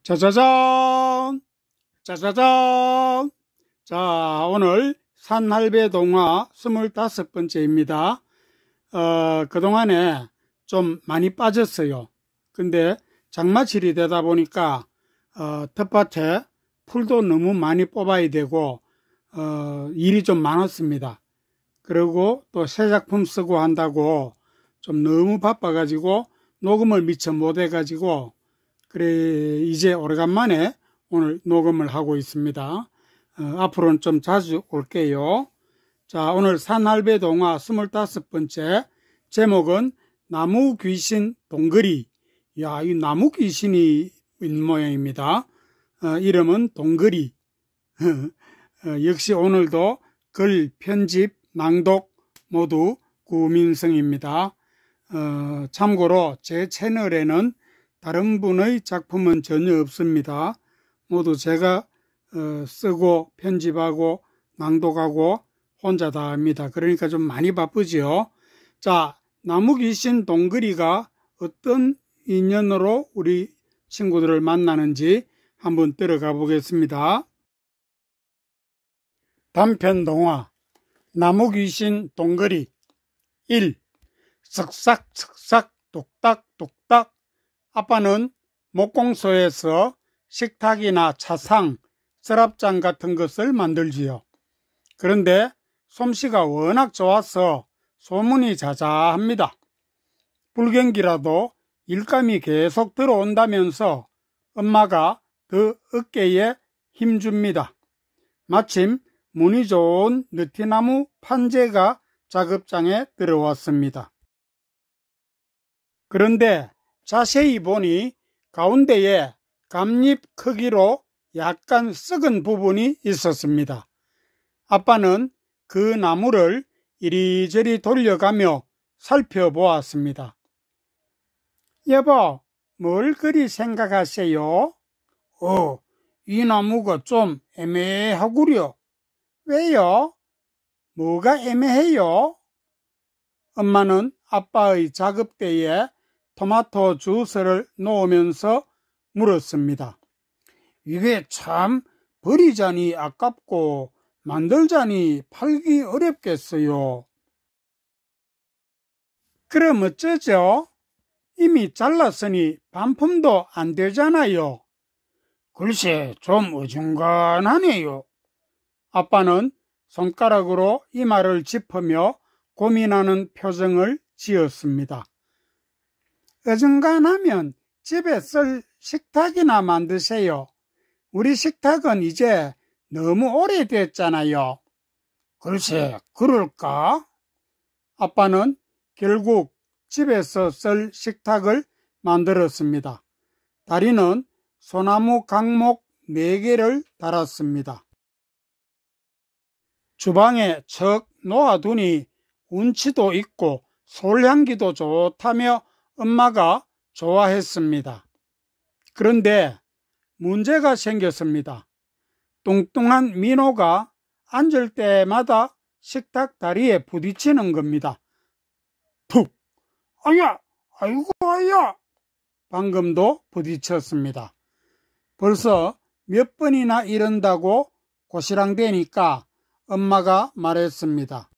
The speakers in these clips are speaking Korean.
짜자잔! 짜자잔! 자, 오늘 산할배동화 25번째입니다. 그동안에 좀 많이 빠졌어요. 근데 장마철이 되다 보니까, 텃밭에 풀도 너무 많이 뽑아야 되고, 일이 좀 많았습니다. 그리고 또 새 작품 쓰고 한다고 좀 너무 바빠가지고 녹음을 미처 못해가지고, 그래, 이제 오래간만에 오늘 녹음을 하고 있습니다. 앞으로는 좀 자주 올게요. 자, 오늘 산할배동화 25번째 제목은 나무 귀신 동그리. 야, 이 나무 귀신이 있는 모양입니다. 이름은 동그리. 역시 오늘도 글, 편집, 낭독 모두 구민성입니다. 참고로 제 채널에는 다른 분의 작품은 전혀 없습니다. 모두 제가 쓰고 편집하고 낭독하고 혼자 다 합니다. 그러니까 좀 많이 바쁘지요. 자, 나무귀신 동그리가 어떤 인연으로 우리 친구들을 만나는지 한번 들어가 보겠습니다. 단편동화 나무귀신 동그리 1. 쓱싹쓱싹 뚝딱뚝딱. 아빠는 목공소에서 식탁이나 차상, 서랍장 같은 것을 만들지요. 그런데 솜씨가 워낙 좋아서 소문이 자자합니다. 불경기라도 일감이 계속 들어온다면서 엄마가 더 어깨에 힘줍니다. 마침 무늬 좋은 느티나무 판재가 작업장에 들어왔습니다. 그런데 자세히 보니 가운데에 감잎 크기로 약간 썩은 부분이 있었습니다. 아빠는 그 나무를 이리저리 돌려가며 살펴보았습니다. 여보, 뭘 그리 생각하세요? 이 나무가 좀 애매하구려. 왜요? 뭐가 애매해요? 엄마는 아빠의 작업대에 토마토 주스를 놓으면서 물었습니다. 이게 참 버리자니 아깝고 만들자니 팔기 어렵겠어요. 그럼 어쩌죠? 이미 잘랐으니 반품도 안 되잖아요. 글쎄, 좀 어중간하네요. 아빠는 손가락으로 이마를 짚으며 고민하는 표정을 지었습니다. 어중간하면 집에 쓸 식탁이나 만드세요. 우리 식탁은 이제 너무 오래됐잖아요. 글쎄, 그럴까? 아빠는 결국 집에서 쓸 식탁을 만들었습니다. 다리는 소나무 강목 4개를 달았습니다. 주방에 척 놓아두니 운치도 있고 솔향기도 좋다며 엄마가 좋아했습니다. 그런데 문제가 생겼습니다. 뚱뚱한 민호가 앉을 때마다 식탁 다리에 부딪히는 겁니다. 푹! 아야! 아이고 아야! 방금도 부딪혔습니다. 벌써 몇 번이나 이런다고 고시랑대니까 엄마가 말했습니다.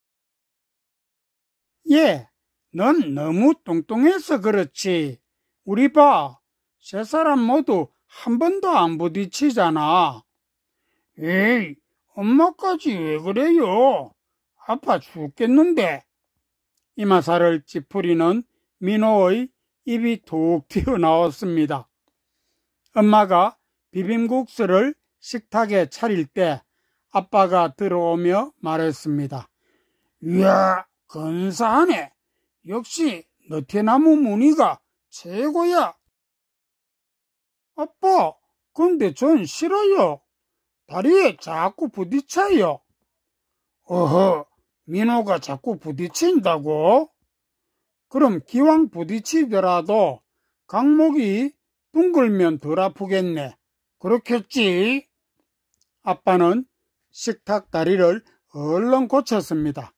예, 넌 너무 뚱뚱해서 그렇지. 우리 봐, 세 사람 모두 한 번도 안 부딪히잖아. 에이, 엄마까지 왜 그래요? 아파 죽겠는데. 이마살을 찌푸리는 민호의 입이 툭 튀어나왔습니다. 엄마가 비빔국수를 식탁에 차릴 때 아빠가 들어오며 말했습니다. 이야, 근사하네. 역시 느티나무 무늬가 최고야. 아빠, 근데 전 싫어요. 다리에 자꾸 부딪혀요. 어허, 민호가 자꾸 부딪힌다고? 그럼 기왕 부딪히더라도 강목이 둥글면 덜 아프겠네. 그렇겠지? 아빠는 식탁 다리를 얼른 고쳤습니다.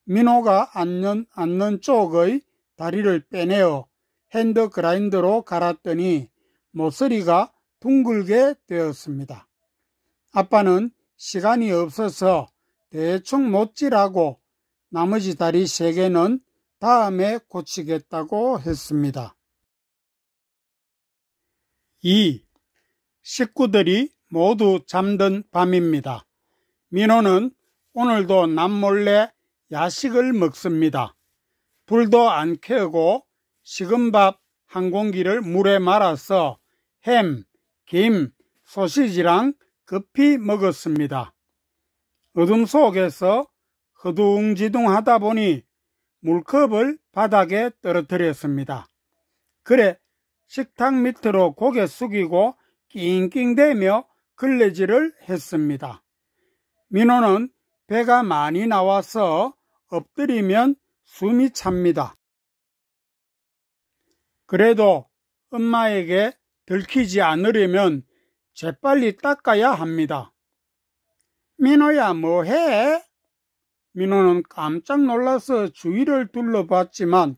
민호가 앉는 쪽의 다리를 빼내어 핸드 그라인더로 갈았더니 모서리가 둥글게 되었습니다. 아빠는 시간이 없어서 대충 못질하고 나머지 다리 3개는 다음에 고치겠다고 했습니다. 2. 식구들이 모두 잠든 밤입니다. 민호는 오늘도 남몰래 야식을 먹습니다. 불도 안 켜고 식은 밥 한 공기를 물에 말아서 햄, 김, 소시지랑 급히 먹었습니다. 어둠 속에서 허둥지둥 하다 보니 물컵을 바닥에 떨어뜨렸습니다. 그래 식탁 밑으로 고개 숙이고 낑낑대며 걸레질을 했습니다. 민호는 배가 많이 나와서 엎드리면 숨이 찹니다. 그래도 엄마에게 들키지 않으려면 재빨리 닦아야 합니다. 민호야 뭐해? 민호는 깜짝 놀라서 주위를 둘러봤지만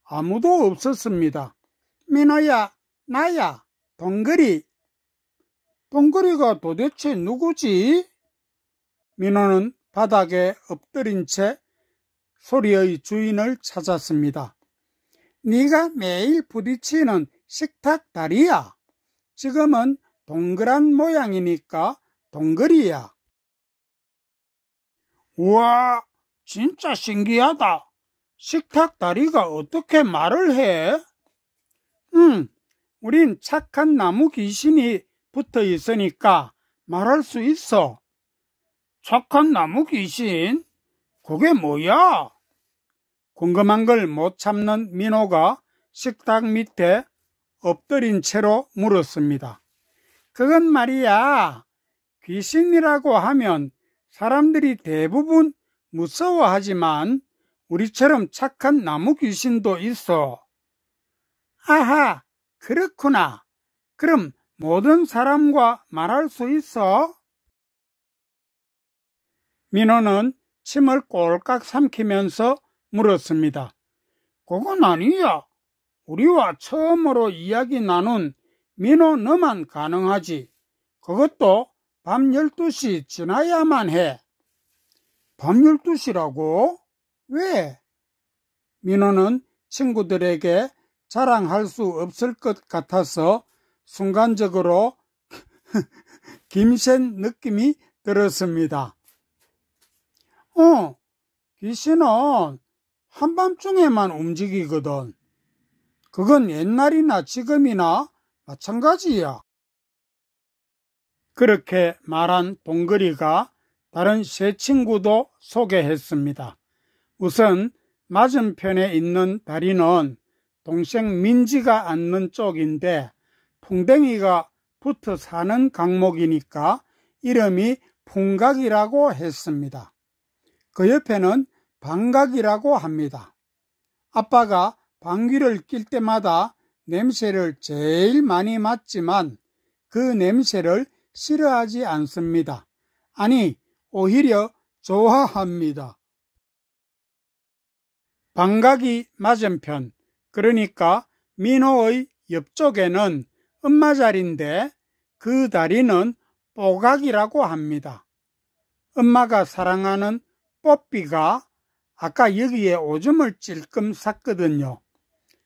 아무도 없었습니다. 민호야, 나야, 동그리. 동그리가 도대체 누구지? 민호는 바닥에 엎드린 채 소리의 주인을 찾았습니다. 네가 매일 부딪히는 식탁 다리야. 지금은 동그란 모양이니까 동그리야. 우와, 진짜 신기하다. 식탁 다리가 어떻게 말을 해? 우린 착한 나무 귀신이 붙어 있으니까 말할 수 있어. 착한 나무 귀신? 그게 뭐야? 궁금한 걸 못 참는 민호가 식탁 밑에 엎드린 채로 물었습니다. 그건 말이야, 귀신이라고 하면 사람들이 대부분 무서워하지만 우리처럼 착한 나무 귀신도 있어. 아하, 그렇구나. 그럼 모든 사람과 말할 수 있어? 민호는 침을 꼴깍 삼키면서 물었습니다. 그건 아니야. 우리와 처음으로 이야기 나눈 민호 너만 가능하지. 그것도 밤 12시 지나야만 해. 밤 12시라고? 왜? 민호는 친구들에게 자랑할 수 없을 것 같아서 순간적으로 김센 느낌이 들었습니다. 귀신은 한밤중에만 움직이거든. 그건 옛날이나 지금이나 마찬가지야. 그렇게 말한 동그리가 다른 세 친구도 소개했습니다. 우선 맞은편에 있는 다리는 동생 민지가 앉는 쪽인데 풍뎅이가 붙어 사는 강목이니까 이름이 풍각이라고 했습니다. 그 옆에는 방각이라고 합니다. 아빠가 방귀를 낄 때마다 냄새를 제일 많이 맡지만 그 냄새를 싫어하지 않습니다. 아니, 오히려 좋아합니다. 방각이 맞은편, 그러니까 민호의 옆쪽에는 엄마 자리인데 그 다리는 뽀각이라고 합니다. 엄마가 사랑하는 뽀삐가 아까 여기에 오줌을 찔끔 쌌거든요.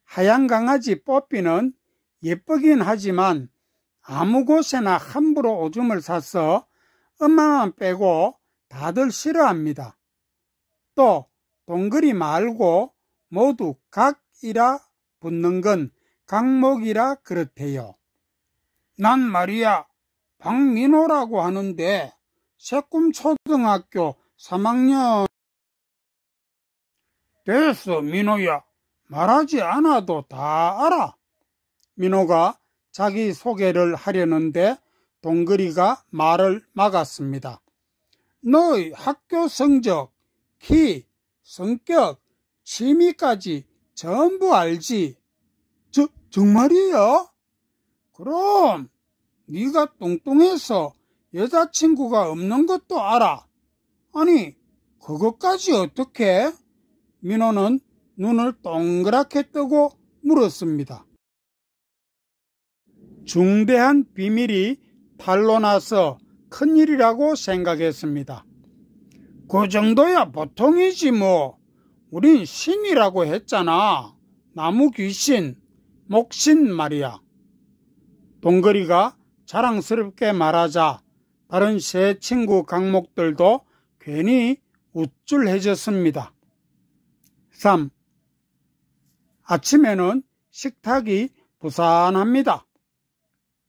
하얀 강아지 뽀삐는 예쁘긴 하지만 아무 곳에나 함부로 오줌을 싸서 엄마만 빼고 다들 싫어합니다. 또 동그리 말고 모두 각이라 붙는 건 강목이라 그렇대요. 난 말이야, 박민호라고 하는데 새꿈초등학교 3학년. 됐어, 민호야. 말하지 않아도 다 알아. 민호가 자기 소개를 하려는데 동그리가 말을 막았습니다. 너의 학교 성적, 키, 성격, 취미까지 전부 알지? 정말이야? 그럼 네가 뚱뚱해서 여자친구가 없는 것도 알아. 아니, 그것까지 어떻게? 민호는 눈을 동그랗게 뜨고 물었습니다. 중대한 비밀이 탄로나서 큰일이라고 생각했습니다. 그 정도야 보통이지 뭐. 우린 신이라고 했잖아. 나무 귀신, 목신 말이야. 동그리가 자랑스럽게 말하자 다른 세 친구 강목들도 괜히 우쭐해졌습니다. 3. 아침에는 식탁이 부산합니다.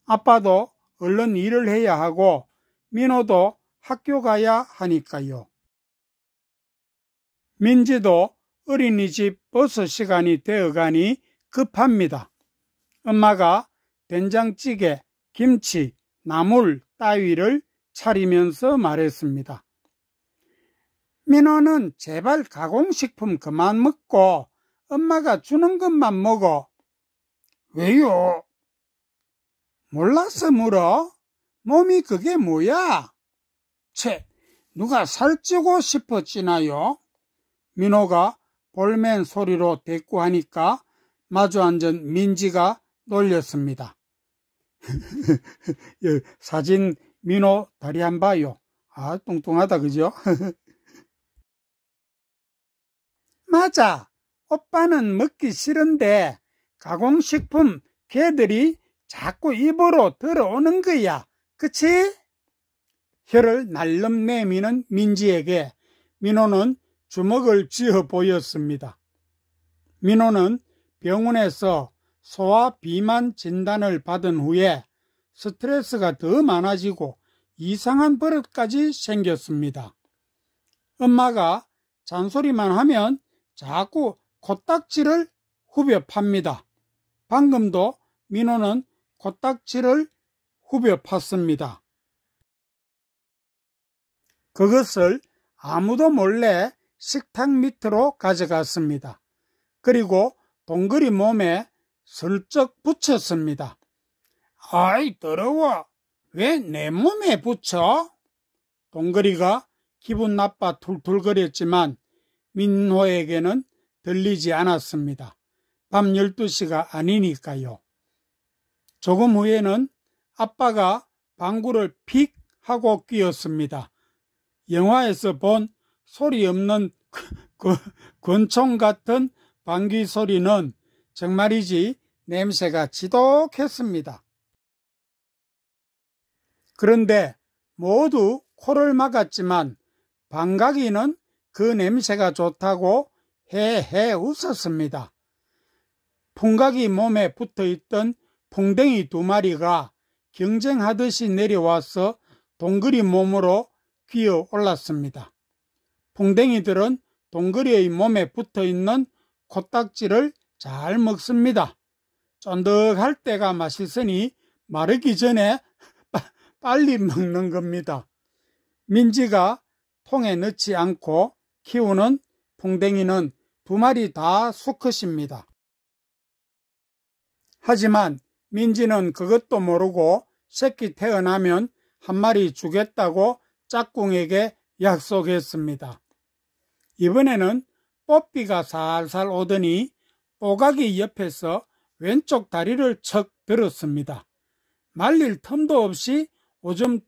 아빠도 얼른 일을 해야 하고 민호도 학교 가야 하니까요. 민지도 어린이집 버스 시간이 되어가니 급합니다. 엄마가 된장찌개, 김치, 나물 따위를 차리면서 말했습니다. 민호는 제발 가공식품 그만 먹고 엄마가 주는 것만 먹어. 왜요? 몰라서 물어? 몸이 그게 뭐야? 채, 누가 살찌고 싶어지나요? 민호가 볼멘 소리로 대꾸하니까 마주 앉은 민지가 놀렸습니다. 사진 민호 다리 한 봐요. 아, 뚱뚱하다, 그죠? 맞아. 오빠는 먹기 싫은데 가공식품 걔들이 자꾸 입으로 들어오는 거야. 그치? 혀를 날름 내미는 민지에게 민호는 주먹을 쥐어 보였습니다. 민호는 병원에서 소아 비만 진단을 받은 후에 스트레스가 더 많아지고 이상한 버릇까지 생겼습니다. 엄마가 잔소리만 하면 자꾸 코딱지를 후벼 팝니다. 방금도 민호는 코딱지를 후벼 팠습니다. 그것을 아무도 몰래 식탁 밑으로 가져갔습니다. 그리고 동그리 몸에 슬쩍 붙였습니다. 아이, 더러워. 왜 내 몸에 붙여? 동그리가 기분 나빠 툴툴거렸지만 민호에게는 들리지 않았습니다. 밤 12시가 아니니까요. 조금 후에는 아빠가 방구를 픽 하고 끼었습니다. 영화에서 본 소리 없는 권총 같은 방귀 소리는 정말이지 냄새가 지독했습니다. 그런데 모두 코를 막았지만 방가기는 그 냄새가 좋다고 헤헤 웃었습니다. 풍각이 몸에 붙어있던 풍뎅이 2마리가 경쟁하듯이 내려와서 동그리 몸으로 기어 올랐습니다. 풍뎅이들은 동그리의 몸에 붙어있는 코딱지를 잘 먹습니다. 쫀득할 때가 맛있으니 마르기 전에 빨리 먹는 겁니다. 민지가 통에 넣지 않고 키우는 풍뎅이는 2마리 다 수컷입니다. 하지만 민지는 그것도 모르고 새끼 태어나면 1마리 주겠다고 짝꿍에게 약속했습니다. 이번에는 뽀삐가 살살 오더니 뽀각이 옆에서 왼쪽 다리를 척 들었습니다. 말릴 틈도 없이 오줌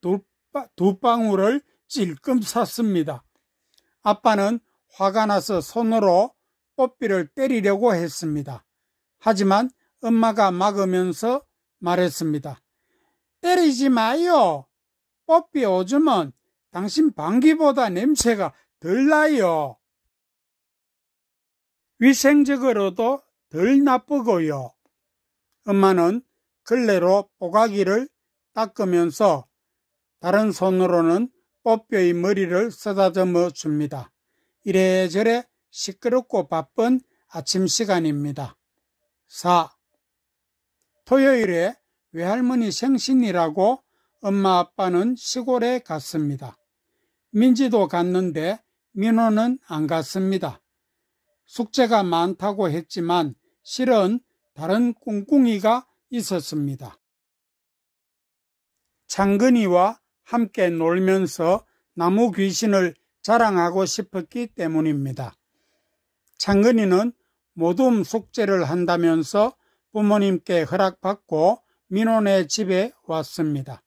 2방울을 찔끔 쌌습니다. 아빠는 화가 나서 손으로 뽀삐를 때리려고 했습니다. 하지만 엄마가 막으면서 말했습니다. 때리지 마요. 뽀삐 오줌은 당신 방귀보다 냄새가 덜 나요. 위생적으로도 덜 나쁘고요. 엄마는 걸레로 뽀가기를 닦으면서 다른 손으로는 뽀삐의 머리를 쓰다듬어 줍니다. 이래저래 시끄럽고 바쁜 아침 시간입니다. 4. 토요일에 외할머니 생신이라고 엄마 아빠는 시골에 갔습니다. 민지도 갔는데 민호는 안 갔습니다. 숙제가 많다고 했지만 실은 다른 꿍꿍이가 있었습니다. 창근이와 함께 놀면서 나무 귀신을 자랑하고 싶었기 때문입니다. 창근이는 모둠 숙제를 한다면서 부모님께 허락받고 민호네 집에 왔습니다.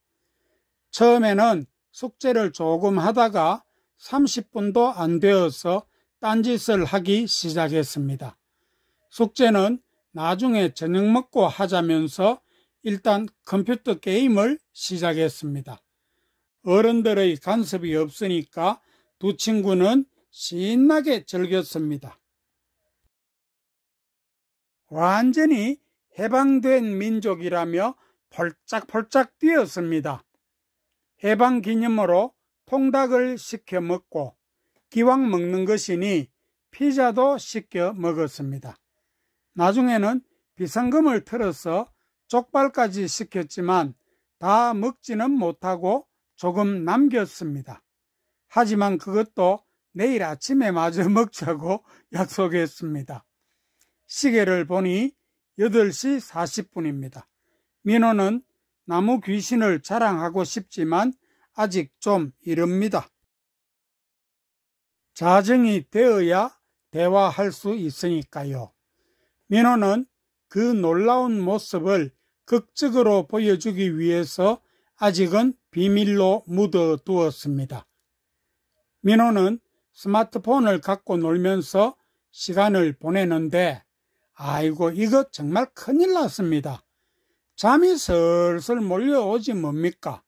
처음에는 숙제를 조금 하다가 30분도 안 되어서 딴짓을 하기 시작했습니다. 숙제는 나중에 저녁 먹고 하자면서 일단 컴퓨터 게임을 시작했습니다. 어른들의 간섭이 없으니까 두 친구는 신나게 즐겼습니다. 완전히 해방된 민족이라며 펄짝펄짝 뛰었습니다. 해방 기념으로 통닭을 시켜 먹고 기왕 먹는 것이니 피자도 시켜 먹었습니다. 나중에는 비상금을 틀어서 족발까지 시켰지만 다 먹지는 못하고 조금 남겼습니다. 하지만 그것도 내일 아침에 마저 먹자고 약속했습니다. 시계를 보니 8시 40분입니다. 민호는 나무 귀신을 자랑하고 싶지만 아직 좀 이릅니다. 자정이 되어야 대화할 수 있으니까요. 민호는 그 놀라운 모습을 극적으로 보여주기 위해서 아직은 비밀로 묻어두었습니다. 민호는 스마트폰을 갖고 놀면서 시간을 보내는데 아이고 이거 정말 큰일 났습니다. 잠이 슬슬 몰려오지 뭡니까?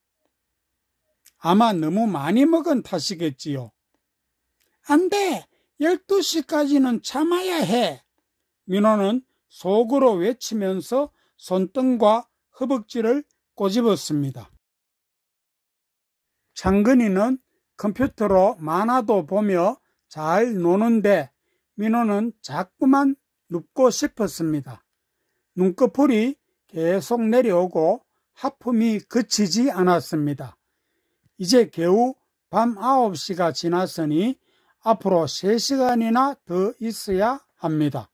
아마 너무 많이 먹은 탓이겠지요. 안 돼! 12시까지는 참아야 해! 민호는 속으로 외치면서 손등과 허벅지를 꼬집었습니다. 창근이는 컴퓨터로 만화도 보며 잘 노는데 민호는 자꾸만 눕고 싶었습니다. 눈꺼풀이 계속 내려오고 하품이 그치지 않았습니다. 이제 겨우 밤 9시가 지났으니 앞으로 3시간이나 더 있어야 합니다.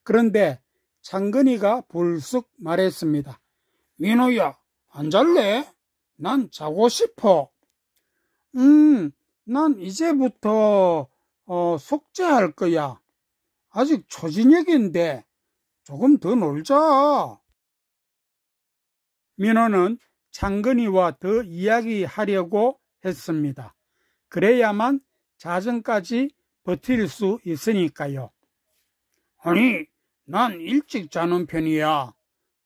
그런데 창근이가 불쑥 말했습니다. 민호야, 안 잘래? 난 자고 싶어. 난 이제부터 숙제할 거야. 아직 초저녁인데 조금 더 놀자. 민호는 창근이와 더 이야기하려고 했습니다. 그래야만 자정까지 버틸 수 있으니까요. 아니, 난 일찍 자는 편이야.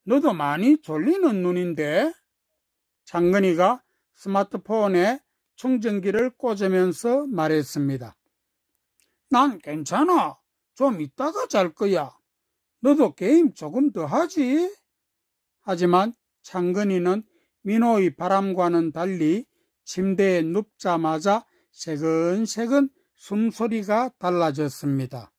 너도 많이 졸리는 눈인데? 창근이가 스마트폰에 충전기를 꽂으면서 말했습니다. 난 괜찮아. 좀 이따가 잘 거야. 너도 게임 조금 더 하지? 하지만 창근이는 민호의 바람과는 달리 침대에 눕자마자 세근세근 숨소리가 달라졌습니다.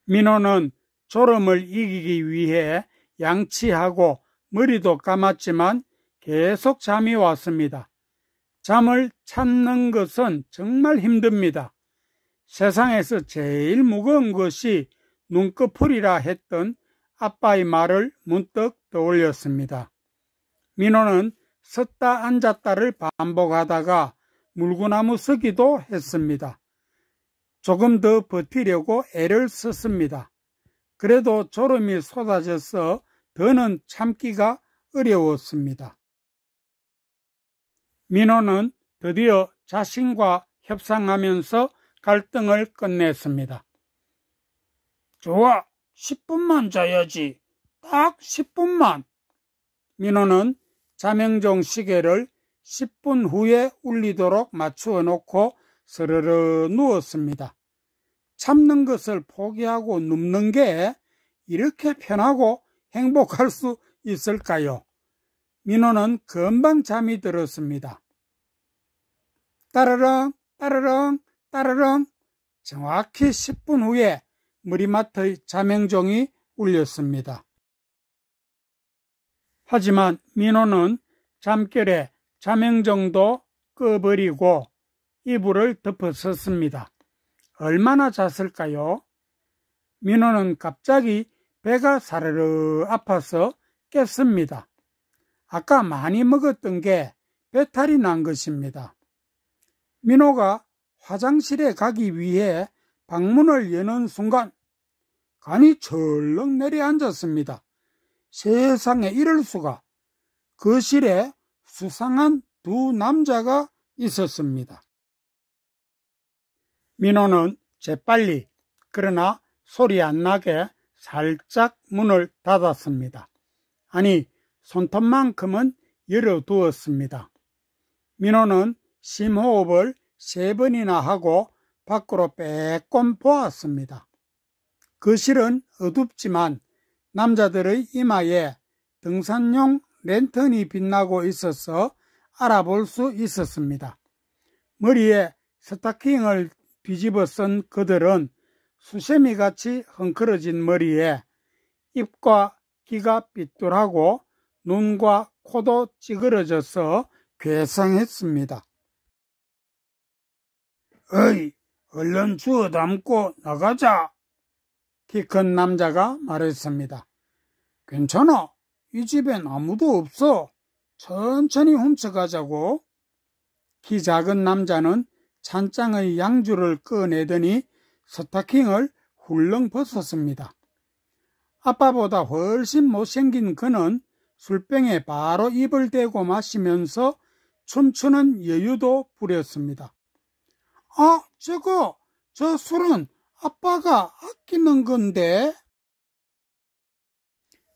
민호는 졸음을 이기기 위해 양치하고 머리도 감았지만 계속 잠이 왔습니다. 잠을 찾는 것은 정말 힘듭니다. 세상에서 제일 무거운 것이 눈꺼풀이라 했던 아빠의 말을 문득 떠올렸습니다. 민호는 섰다 앉았다를 반복하다가 물구나무 서기도 했습니다. 조금 더 버티려고 애를 썼습니다. 그래도 졸음이 쏟아져서 더는 참기가 어려웠습니다. 민호는 드디어 자신과 협상하면서 갈등을 끝냈습니다. 좋아, 10분만 자야지. 딱 10분만. 민호는 자명종 시계를 10분 후에 울리도록 맞추어 놓고 스르르 누웠습니다. 참는 것을 포기하고 눕는 게 이렇게 편하고 행복할 수 있을까요? 민호는 금방 잠이 들었습니다. 따르릉 따르릉 따르릉 정확히 10분 후에 머리맡의 자명종이 울렸습니다. 하지만 민호는 잠결에 자명종도 꺼버리고 이불을 덮어섰습니다. 얼마나 잤을까요? 민호는 갑자기 배가 사르르 아파서 깼습니다. 아까 많이 먹었던 게 배탈이 난 것입니다. 민호가 화장실에 가기 위해 방문을 여는 순간 간이 철렁 내려앉았습니다. 세상에 이럴 수가. 거실에 수상한 두 남자가 있었습니다. 민호는 재빨리 그러나 소리 안 나게 살짝 문을 닫았습니다. 아니, 손톱만큼은 열어두었습니다. 민호는 심호흡을 3번이나 하고 밖으로 빼꼼 보았습니다. 거실은 어둡지만 남자들의 이마에 등산용 랜턴이 빛나고 있어서 알아볼 수 있었습니다. 머리에 스타킹을 뒤집어 쓴 그들은 수세미같이 헝클어진 머리에 입과 귀가 삐뚤하고 눈과 코도 찌그러져서 괴상했습니다. 어이, 얼른 주워 담고 나가자. 키 큰 남자가 말했습니다. 괜찮아. 이 집엔 아무도 없어. 천천히 훔쳐가자고. 키 작은 남자는 찬장의 양주를 꺼내더니 스타킹을 훌렁 벗었습니다. 아빠보다 훨씬 못생긴 그는 술병에 바로 입을 대고 마시면서 춤추는 여유도 부렸습니다. 아, 저 술은 아빠가 아끼는 건데.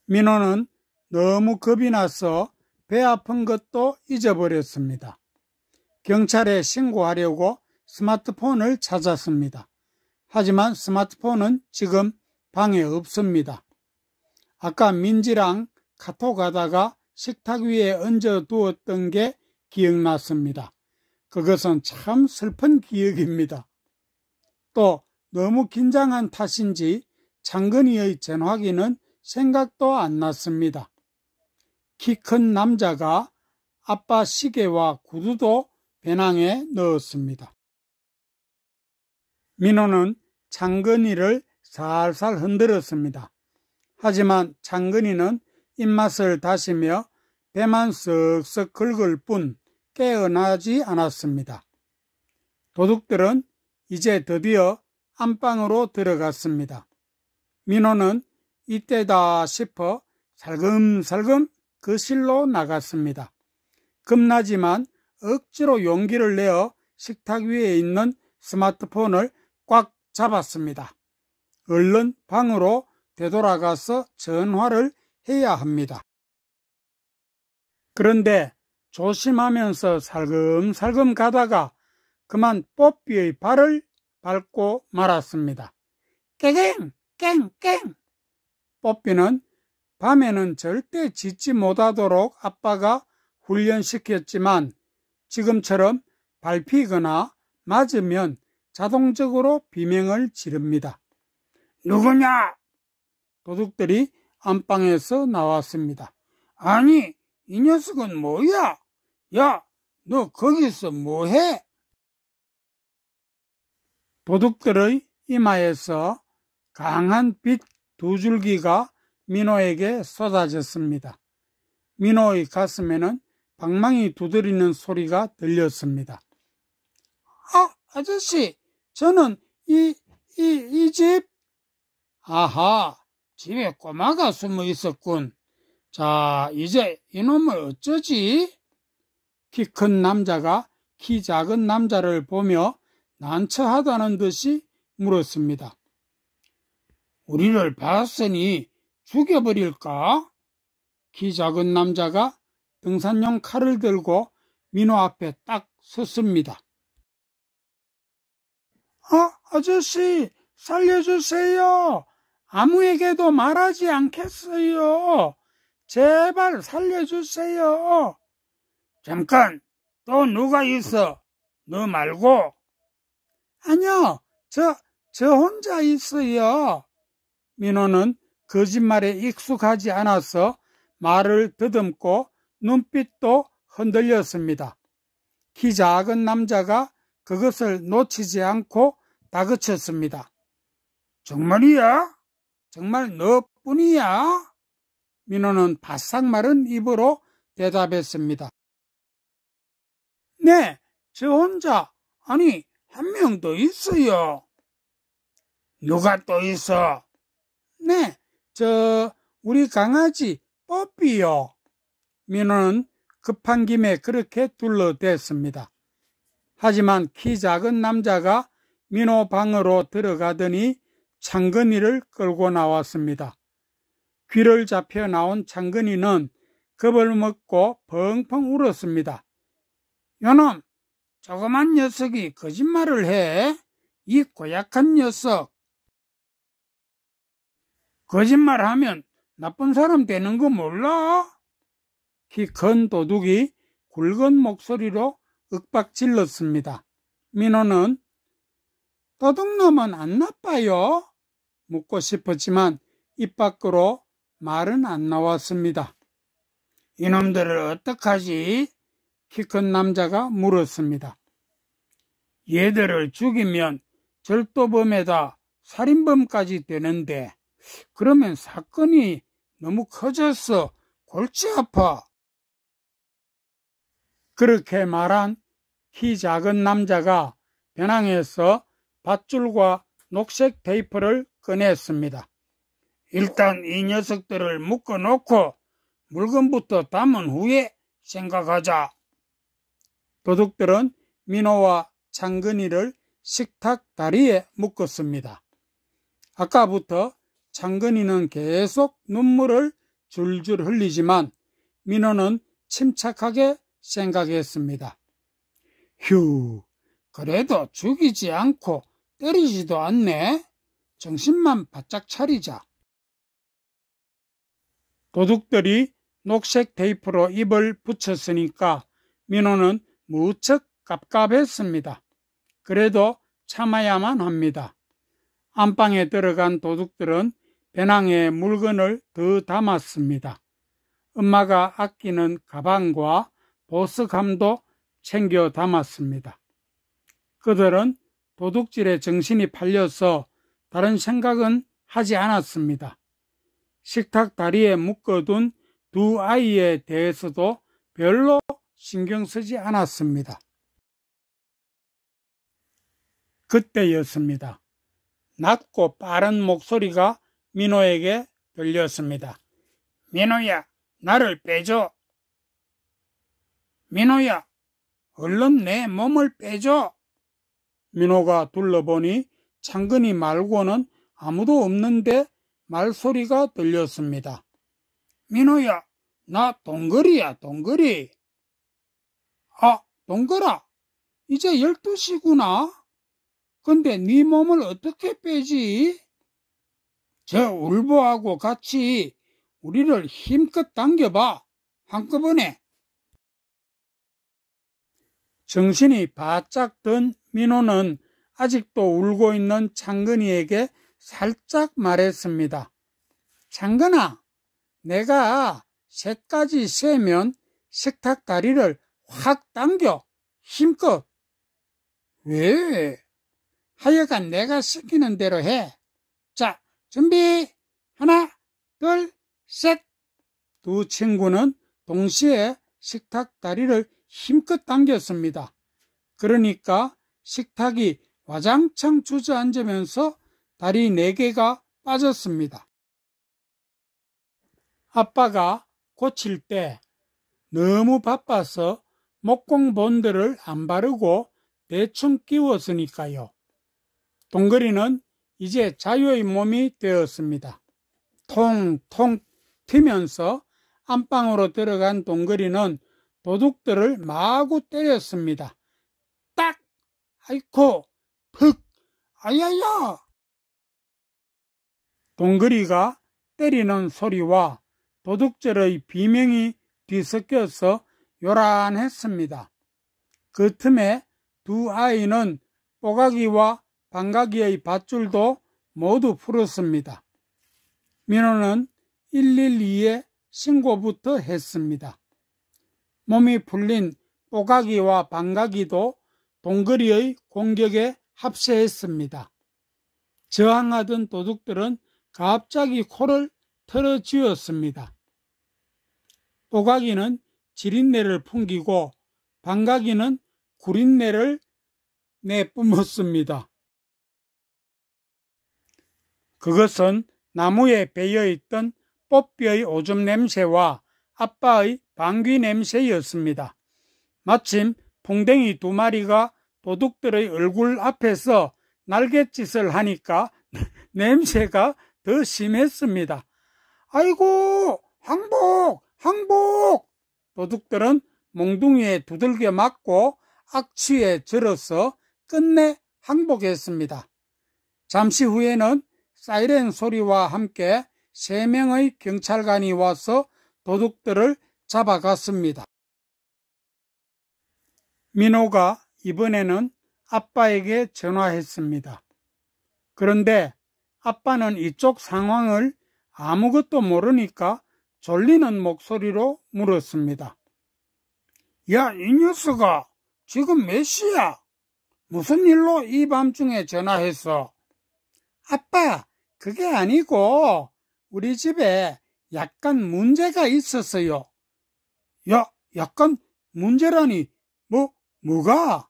민호는 너무 겁이 나서 배 아픈 것도 잊어버렸습니다. 경찰에 신고하려고 스마트폰을 찾았습니다. 하지만 스마트폰은 지금 방에 없습니다. 아까 민지랑 카톡하다가 식탁 위에 얹어두었던 게 기억났습니다. 그것은 참 슬픈 기억입니다. 또 너무 긴장한 탓인지 장건희의 전화기는 생각도 안 났습니다. 키 큰 남자가 아빠 시계와 구두도 배낭에 넣었습니다. 민호는 장건희를 살살 흔들었습니다. 하지만 장건희는 입맛을 다시며 배만 쓱쓱 긁을 뿐 깨어나지 않았습니다. 도둑들은 이제 드디어 안방으로 들어갔습니다. 민호는 이때다 싶어 살금살금 거실로 나갔습니다. 겁나지만 억지로 용기를 내어 식탁 위에 있는 스마트폰을 꽉 잡았습니다. 얼른 방으로 되돌아가서 전화를 해야 합니다. 그런데 조심하면서 살금살금 가다가 그만 뽀삐의 발을 밟고 말았습니다. 깨갱! 깽깽! 뽀삐는 밤에는 절대 짖지 못하도록 아빠가 훈련시켰지만 지금처럼 밟히거나 맞으면 자동적으로 비명을 지릅니다. 누구냐? 도둑들이 안방에서 나왔습니다. 아니, 이 녀석은 뭐야? 야, 너 거기서 뭐해? 도둑들의 이마에서 강한 빛 2줄기가 민호에게 쏟아졌습니다. 민호의 가슴에는 방망이 두드리는 소리가 들렸습니다. 아, 아저씨, 저는 이 집. 아하, 집에 꼬마가 숨어 있었군. 자, 이제 이놈을 어쩌지? 키 큰 남자가 키 작은 남자를 보며 난처하다는 듯이 물었습니다. 우리를 봤으니 죽여버릴까? 키 작은 남자가 등산용 칼을 들고 민호 앞에 딱 섰습니다. 아저씨, 살려주세요. 아무에게도 말하지 않겠어요. 제발 살려주세요. 잠깐, 또 누가 있어? 너 말고? 아니요, 저 혼자 있어요. 민호는 거짓말에 익숙하지 않아서 말을 더듬고 눈빛도 흔들렸습니다. 키 작은 남자가 그것을 놓치지 않고 다그쳤습니다. 정말이야? 정말 너뿐이야? 민호는 바싹 마른 입으로 대답했습니다. 네, 저 혼자, 아니, 한 명 더 있어요. 누가 또 있어? 네, 우리 강아지 뽀삐요. 민호는 급한 김에 그렇게 둘러댔습니다. 하지만 키 작은 남자가 민호 방으로 들어가더니 창근이를 끌고 나왔습니다. 귀를 잡혀 나온 창근이는 겁을 먹고 펑펑 울었습니다. 요놈, 조그만 녀석이 거짓말을 해? 이 고약한 녀석. 거짓말하면 나쁜 사람 되는 거 몰라? 키 큰 도둑이 굵은 목소리로 윽박질렀습니다. 민호는 도둑놈은 안 나빠요? 묻고 싶었지만 입 밖으로 말은 안 나왔습니다. 이놈들을 어떡하지? 키 큰 남자가 물었습니다. 얘들을 죽이면 절도범에다 살인범까지 되는데 그러면 사건이 너무 커져서 골치 아파. 그렇게 말한 키 작은 남자가 배낭에서 밧줄과 녹색 테이프를 꺼냈습니다. 일단 이 녀석들을 묶어놓고 물건부터 담은 후에 생각하자. 도둑들은 민호와 창근이를 식탁 다리에 묶었습니다. 아까부터 창근이는 계속 눈물을 줄줄 흘리지만 민호는 침착하게 생각했습니다. 휴, 그래도 죽이지 않고 때리지도 않네. 정신만 바짝 차리자. 도둑들이 녹색 테이프로 입을 붙였으니까 민호는 무척 깝깝했습니다. 그래도 참아야만 합니다. 안방에 들어간 도둑들은 배낭에 물건을 더 담았습니다. 엄마가 아끼는 가방과 보석함도 챙겨 담았습니다. 그들은 도둑질에 정신이 팔려서 다른 생각은 하지 않았습니다. 식탁 다리에 묶어둔 두 아이에 대해서도 별로 신경 쓰지 않았습니다. 그때였습니다. 낮고 빠른 목소리가 민호에게 들렸습니다. 민호야, 나를 빼줘. 민호야, 얼른 내 몸을 빼줘. 민호가 둘러보니 창근이 말고는 아무도 없는데 말소리가 들렸습니다. 민호야, 나 동거리야, 동거리. 아, 동거라, 이제 12시구나. 근데 네 몸을 어떻게 빼지? 저 울보하고 같이 우리를 힘껏 당겨봐. 한꺼번에. 정신이 바짝 든 민호는 아직도 울고 있는 창근이에게 살짝 말했습니다. 창근아, 내가 셋까지 세면 식탁 다리를 확 당겨. 힘껏. 왜? 하여간 내가 시키는 대로 해. 자, 준비. 하나, 둘, 셋. 두 친구는 동시에 식탁 다리를 힘껏 당겼습니다. 그러니까 식탁이 와장창 주저앉으면서 다리 4개가 빠졌습니다. 아빠가 고칠 때 너무 바빠서 목공본드를 안 바르고 대충 끼웠으니까요. 동거리는 이제 자유의 몸이 되었습니다. 통통 튀면서 안방으로 들어간 동거리는 도둑들을 마구 때렸습니다. 딱! 아이코! 푹! 아야야! 동거리가 때리는 소리와 도둑질의 비명이 뒤섞여서 요란했습니다. 그 틈에 두 아이는 뽀가기와 방가기의 밧줄도 모두 풀었습니다. 민호는 112에 신고부터 했습니다. 몸이 풀린 뽀가기와 방가기도 동거리의 공격에 합세했습니다. 저항하던 도둑들은 갑자기 코를 털어쥐었습니다. 뽀가기는 지린내를 풍기고 방가기는 구린내를 내뿜었습니다. 그것은 나무에 베어있던 뽀삐의 오줌 냄새와 아빠의 방귀 냄새였습니다. 마침 풍뎅이 2마리가 도둑들의 얼굴 앞에서 날갯짓을 하니까 냄새가 더 심했습니다. 아이고, 항복! 항복! 도둑들은 몽둥이에 두들겨 맞고 악취에 절어서 끝내 항복했습니다. 잠시 후에는 사이렌 소리와 함께 3명의 경찰관이 와서 도둑들을 잡아갔습니다. 민호가 이번에는 아빠에게 전화했습니다. 그런데 아빠는 이쪽 상황을 아무것도 모르니까 졸리는 목소리로 물었습니다. 야, 이 녀석아, 지금 몇 시야? 무슨 일로 이 밤중에 전화했어? 아빠, 그게 아니고 우리 집에 약간 문제가 있었어요. 야, 약간 문제라니 뭐가?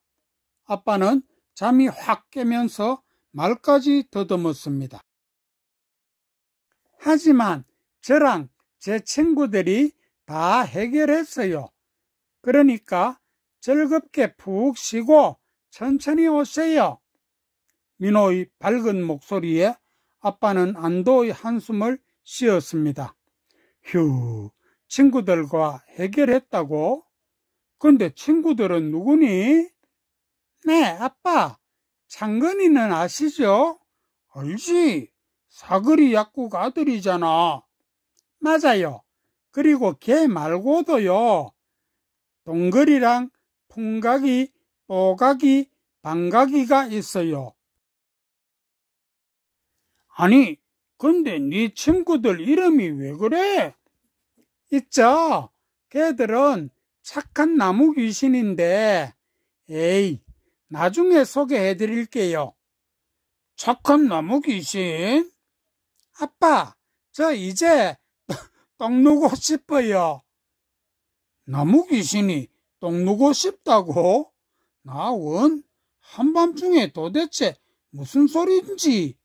아빠는 잠이 확 깨면서 말까지 더듬었습니다. 하지만 저랑 제 친구들이 다 해결했어요. 그러니까 즐겁게 푹 쉬고 천천히 오세요. 민호의 밝은 목소리에 아빠는 안도의 한숨을 쉬었습니다. 휴, 친구들과 해결했다고? 근데 친구들은 누구니? 네, 아빠, 창근이는 아시죠? 알지, 사거리 약국 아들이잖아. 맞아요. 그리고 걔 말고도요, 동글이랑 풍각이, 뽀각이, 방각이가 있어요. 아니, 근데 네 친구들 이름이 왜 그래? 있죠. 걔들은 착한 나무 귀신인데, 에이, 나중에 소개해 드릴게요. 착한 나무 귀신? 아빠, 저 이제 똥 누고 싶어요. 나무 귀신이 똥 누고 싶다고? 나 원? 한밤중에 도대체 무슨 소리인지.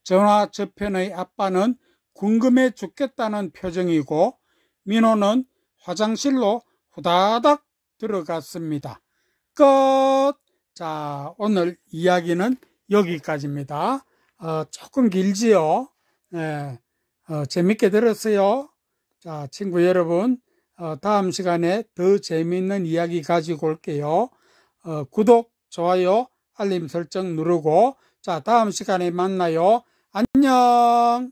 전화 저편의 아빠는 궁금해 죽겠다는 표정이고 민호는 화장실로 후다닥 들어갔습니다. 끝! 자, 오늘 이야기는 여기까지입니다. 조금 길지요? 네, 재밌게 들었어요? 자, 친구 여러분, 다음 시간에 더 재미있는 이야기 가지고 올게요. 구독, 좋아요, 알림 설정 누르고, 자, 다음 시간에 만나요. 안녕!